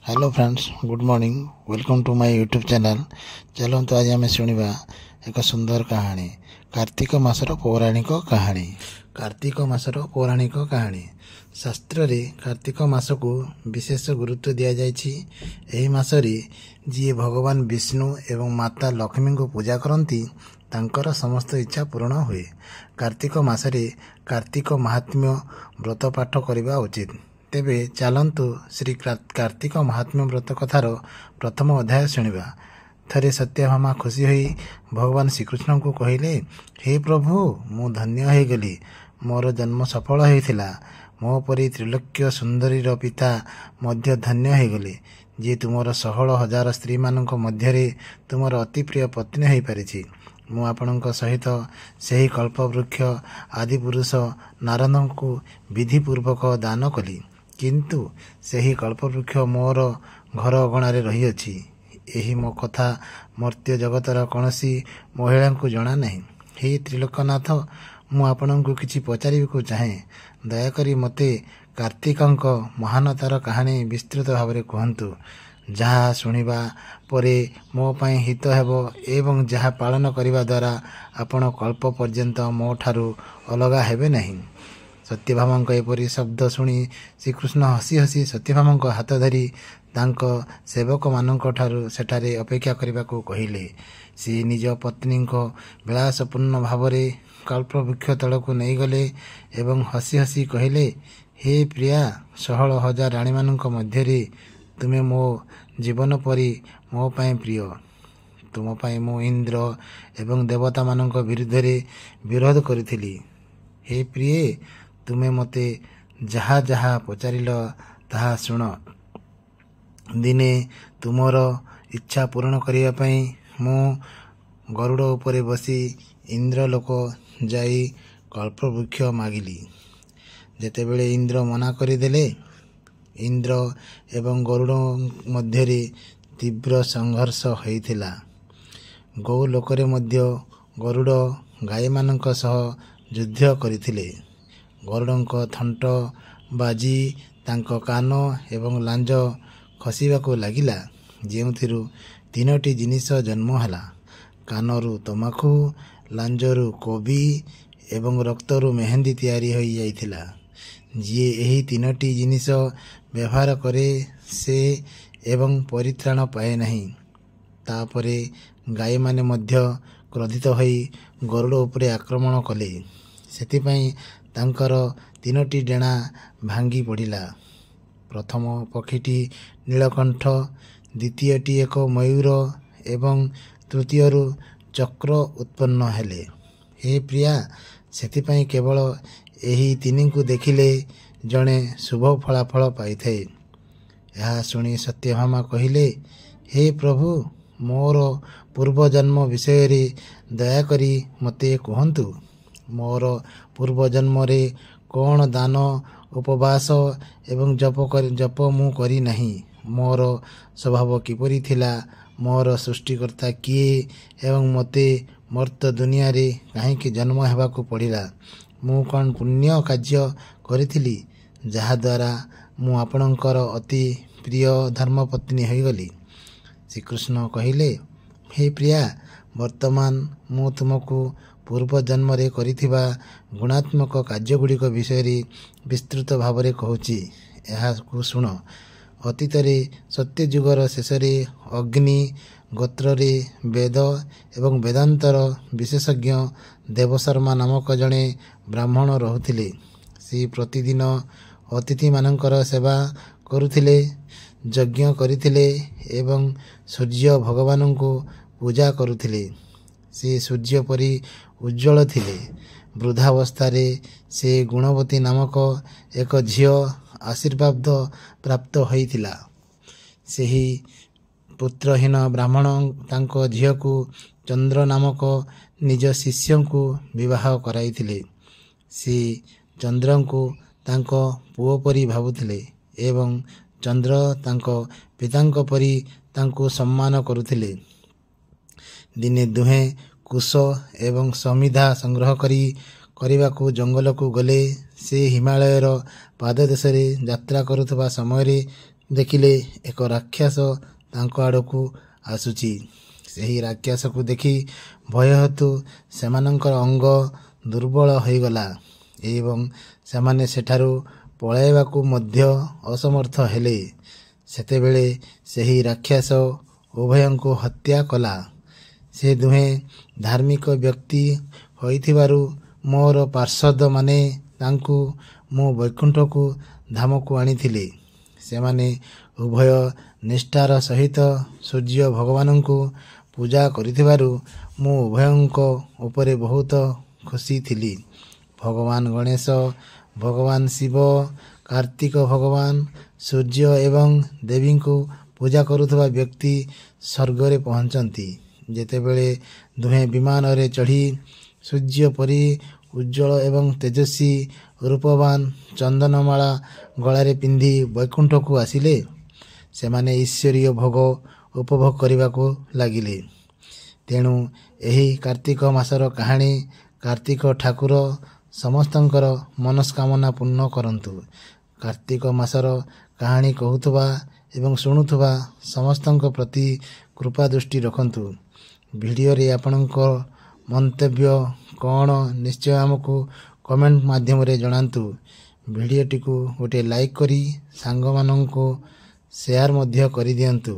Hello friends, good morning. Welcome to my YouTube channel. चलते आज आम शुणा एक सुंदर कहानी, कार्तिक मासर पौराणिक कहानी। कार्तिक मासर पौराणिक कहानी शास्त्र रे कार्तिक मास को विशेष गुरुत्व दि जाइछि। एही मासरे जी भगवान विष्णु एवं माता लक्ष्मी को पूजा करती तांकर समस्त इच्छा पूर्ण हुए। कार्तिक मासरे कार्तिक महात्म्य व्रत पाठ करने उचित। तेबे चलतु श्री कार्तिक महात्म्य व्रत कथार प्रथम अध्याय शुणा। थरे सत्यभामा खुशी होई भगवान श्रीकृष्ण को कहले, हे प्रभु, मु धन्य हो गली। मोर जन्म सफल होइथिला। मो परी त्रिलोक्य सुंदरीर पिता मध्य धन्य हो गले, जी तुमर 16,000 स्त्री मानक मध्य तुमर अति प्रिय पत्नी हो पारिछि। मु आपणक सहित सही कल्पवृक्ष आदि पुरुष नारद को विधिपूर्वक दान कली, किंतु सही कल्पवृक्ष मोर घर अगणार रहीअछि। एही मो कथा मर्त्य जगतर कौनसी महिला को जना नहीं। हे त्रिलोकनाथ, मु आपणक किछि पचारिबाकु चाहे। दयाकरी मते कार्तिकंक महानतार कहानी विस्तृत भाव में कहतु। जहाँ शुणा परे मो पाई हित हेबो एवं जहाँ पालन करने द्वारा आपण कल्प पर्यंत मो ठारू अलगा हेबे नहीं। सत्यभामा एपरी शब्द शुणी श्रीकृष्ण हसी हसी सत्यभामा हाथ धरी तांक सेवक मानक ठारू सेठारे अपेक्षा करने को कहले। सी निज पत्नी को विलासपूर्ण भाव में कल्पवृक्ष तल को नहीं गले एवं हसी हसी कहले, हे प्रिया, 16,000 राणी मानक मध्य तुमे मो जीवन परी मो पाए प्रिय। तुम पाए मो इंद्र एवं देवता मानक विरुद्ध विरोध करी। हे प्रिय, तुमे मते जहा जहा पचारिल ताहा शुण। दिने तुमर इच्छा पूर्ण करने मु गरुड़ उपरे बसी इंद्रलोक जाई कल्पवृक्ष मागिली। जेतेबेले इंद्र मना करदेले, इंद्र एवं गरुड़ मध्य तीव्र संघर्ष होइथिला। गौ लोकरे मध्य गरुड़ गाई मानक सह युद्ध करथिले। गरुड़क थंट बाजी तांक कान एवं लांज खसिबाकू लागिला, जेउथिरु 3टी जिनिस जन्म हला। कानरू तमाखु, लांजरू कोबी एवं रक्तरू मेहंदी तैयारी होई जाइथिला। जी एही 3टी जिनिस व्यवहार करे से एवं परित्राण पाए नहीं। तापरे गाई माने मध्य क्रोधित होई गरुड़ उपरे आक्रमण कले। सेतिपई तांकर 3टी डेणा भांगी पड़िला। प्रथम पक्षीटी नीलकंठ, द्वितीयटी एक मयूर एवं तृतीयरू चक्र उत्पन्न हेले। हे प्रिया, सेतिपई केवल एही 3 को देखिले जड़े शुभ फलाफल पाई थे। यह शुणी सत्यभामा कहले, हे प्रभु, मोर पूर्व जन्म विषय रे दयाकरी मते कहंतु। मोर पूर्व जन्म रे कौन दान उपवास एवं जप मु करी नहीं। मोर स्वभाव किपरि थिला, मोर सृष्टिकर्ता किए एवं मते मर्त दुनिया रे काहेकि जन्म हेबाकू पड़िला। मु कौन पुण्य कार्य करिथिली जहा द्वारा मु आपणकर अति प्रिय धर्मपत्नी होइगली। श्रीकृष्ण कहले, हे प्रिया, वर्तमान मु तुमको पूर्व जन्म रे करिथिबा गुणात्मक कार्यगुड़िक विषय विस्तृत भाव में कहूची। यह शुण। अतीत सत्य जुगर शेष अग्नि गोत्र वेद एवं वेदांतर विशेषज्ञ देवशर्मा नामक जड़े ब्राह्मण रहुथिले। सी प्रतिदिन अतिथि मानकर सेवा करुथिले, यज्ञ करिथिले एवं सूर्य भगवान को पूजा करुथिले। से सूर्य परी उज्जवल थिले। वृद्धावस्था से गुणवती नामक एक झियो आशीर्वाद प्राप्त होइथिला। सेही पुत्रहीन ब्राह्मण तांको झियो को चंद्र नामक निज शिष्य को विवाह कराइथिले। से चंद्र को तांको पुओ परी भाबुथिले एवं चंद्र तांको पितांको परी तांको सम्मान करुथिले। दिने दुहे कुश एवं समिधा संग्रह करने को जंगल को गले। से हिमालयर पाददेश यात्रा करुवा समय ଦେଖିଲେ ଏକ ରାକ୍ଷସ ତାଙ୍କ ଆଡ଼କୁ ଆସୁଛି। ସେହି ରାକ୍ଷସକୁ ଦେଖି ଭୟ ହେତୁ ସେମାନଙ୍କର ଅଙ୍ଗ ଦୁର୍ବଳ ହୋଇଗଲା ଏବଂ ସେମାନେ ସେଠାରୁ ପଳାଇବାକୁ ମଧ୍ୟ ଅସମର୍ଥ ହେଲେ। ସେତେବେଳେ ସେହି ରାକ୍ଷସ ଉଭୟଙ୍କୁ ହତ୍ୟା କଲା। ସେ ଦୁହେଁ ଧାର୍ମିକ ବ୍ୟକ୍ତି ହୋଇଥିବାରୁ ମୋର ପାର୍ଷଦମାନେ ତାଙ୍କୁ ମୁଁ ବୈକୁଣ୍ଠକୁ ଧାମକୁ ଆଣିଥିଲି। ସେମାନେ ଉଭୟ ନିଷ୍ଠାର ସହିତ ସୂର୍ଯ୍ୟ ଭଗବାନଙ୍କୁ ପୂଜା କରିଥିବାରୁ ମୁଁ ଉଭୟଙ୍କ ଉପରେ ବହୁତ ଖୁସି ଥିଲି। ଭଗବାନ ଗଣେଶ, ଭଗବାନ ଶିବ, କାର୍ତ୍ତିକ ଭଗବାନ ସୂର୍ଯ୍ୟ ଏବଂ ଦେବୀଙ୍କୁ ପୂଜା କରୁଥିବା ବ୍ୟକ୍ତି ସ୍ୱର୍ଗରେ ପହଞ୍ଚନ୍ତି। ଯେତେବେଳେ ଦୁହେଁ ବିମାନରେ ଚଢ଼ି ସୂର୍ଯ୍ୟ ପରି ଉଜ୍ଜ୍ୱଳ ଏବଂ ତେଜସ୍ୱୀ ରୂପବାନ ଚନ୍ଦନମାଳା ଗଳାରେ ପିନ୍ଧି ବୈକୁଣ୍ଠକୁ ଆସିଲେ, ସେମାନେ ଈଶ୍ୱରୀୟ ଭୋଗ ଉପଭୋଗ କରିବାକୁ ଲାଗିଲେ। ତେଣୁ ଏହି କାର୍ତ୍ତିକ ମାସର କାହାଣୀ କାର୍ତ୍ତିକ ଠାକୁର ସମସ୍ତଙ୍କର ମନସ୍କାମନା ପୂର୍ଣ୍ଣ କରନ୍ତୁ। କାର୍ତ୍ତିକ ମାସର କାହାଣୀ କହୁଥିବା ଏବଂ ଶୁଣୁଥିବା ସମସ୍ତଙ୍କ ପ୍ରତି କୃପା ଦୃଷ୍ଟି ରଖନ୍ତୁ। ଭିଡ଼ିଓରେ ଆପଣଙ୍କ ମନ୍ତବ୍ୟ କ'ଣ ନିଶ୍ଚୟ ଆମକୁ କମେଣ୍ଟ ମାଧ୍ୟମରେ ଜଣାନ୍ତୁ। ଭିଡ଼ିଓଟିକୁ ଗୋଟିଏ ଲାଇକ୍ କରି ସାଙ୍ଗମାନଙ୍କୁ ସେୟାର ମଧ୍ୟ କରିଦିଅନ୍ତୁ।